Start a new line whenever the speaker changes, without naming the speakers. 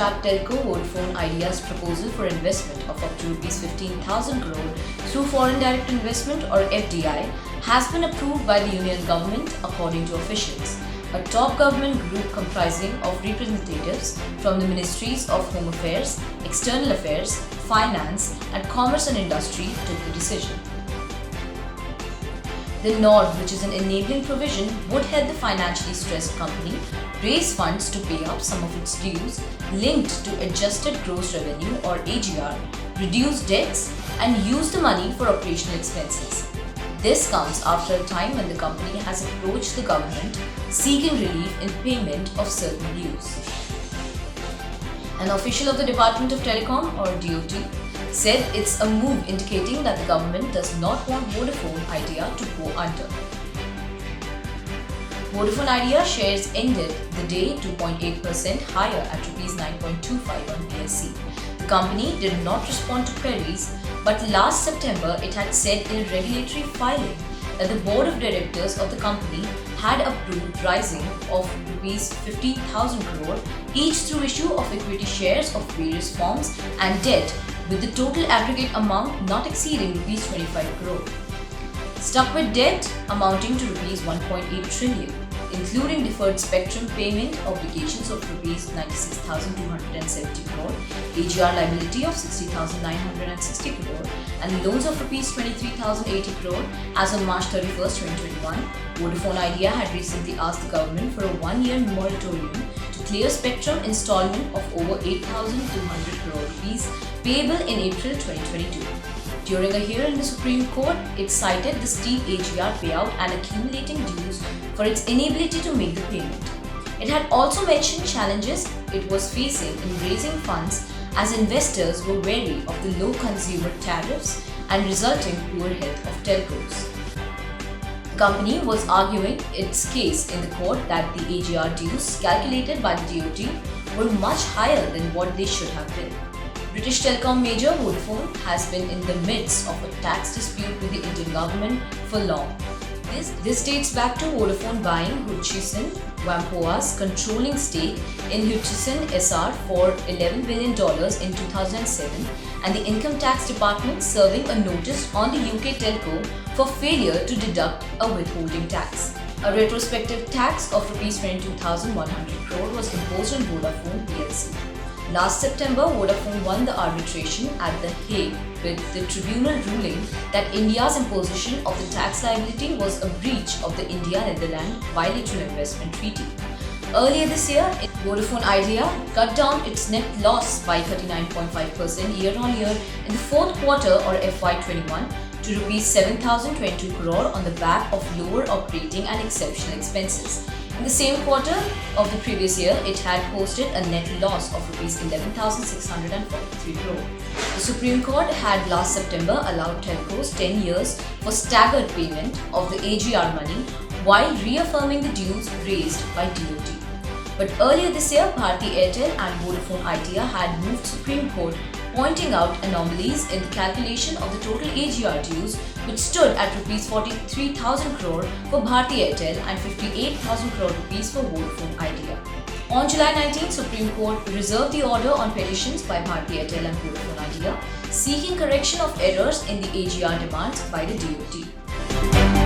cash-strapped telco Vodafone Idea's proposal for investment of up to Rs 15,000 crore through Foreign Direct Investment or FDI has been approved by the Union Government, according to officials. A top government group comprising of representatives from the Ministries of Home Affairs, External Affairs, Finance and Commerce and Industry took the decision. The nod, which is an enabling provision, would help the financially stressed company raise funds to pay up some of its dues linked to adjusted gross revenue or AGR, reduce debts and use the money for operational expenses. This comes after a time when the company has approached the government seeking relief in payment of certain dues. An official of the Department of Telecom or DoT said it's a move indicating that the government does not want Vodafone Idea to go under. Vodafone Idea shares ended the day 2.8% higher at Rs 9.25 on BSE. The company did not respond to queries, but last September it had said in a regulatory filing that the board of directors of the company had approved rising of Rs 50,000 crore each through issue of equity shares of various forms and debt, with the total aggregate amount not exceeding Rs 25 crore. Stuck with debt amounting to Rs 1.8 trillion, including deferred spectrum payment obligations of Rs 96,270 crore, AGR liability of 60,960 crore, and loans of Rs 23,080 crore as on March 31, 2021. Vodafone Idea had recently asked the government for a one-year moratorium to clear spectrum installment of over 8,200 crore rupees payable in April 2022. During a hearing in the Supreme Court, it cited the steep AGR payout and accumulating dues for its inability to make the payment. It had also mentioned challenges it was facing in raising funds as investors were wary of the low consumer tariffs and resulting poor health of telcos. The company was arguing its case in the court that the AGR dues calculated by the DoT were much higher than what they should have been. British telecom major Vodafone has been in the midst of a tax dispute with the Indian government for long. This dates back to Vodafone buying Hutchison Whampoa's controlling stake in Hutchison SR for $11 billion in 2007 and the Income Tax Department serving a notice on the UK telco for failure to deduct a withholding tax. A retrospective tax of Rs 22,100 crore was imposed on Vodafone plc. Last September, Vodafone won the arbitration at The Hague, with the tribunal ruling that India's imposition of the tax liability was a breach of the India-Netherlands bilateral investment treaty. Earlier this year, Vodafone Idea cut down its net loss by 39.5% year-on-year in the fourth quarter or FY21 to Rs 7,022 crore on the back of lower operating and exceptional expenses. In the same quarter of the previous year, it had posted a net loss of Rs 11,643 crore. The Supreme Court had last September allowed telcos 10 years for staggered payment of the AGR money while reaffirming the dues raised by DoT. But earlier this year, Bharti Airtel and Vodafone Idea had moved Supreme Court, pointing out anomalies in the calculation of the total AGR dues, which stood at Rs 43,000 crore for Bharti Airtel and 58,000 crore rupees for Vodafone Idea. On July 19, Supreme Court reserved the order on petitions by Bharti Airtel and Vodafone Idea, seeking correction of errors in the AGR demands by the DoT.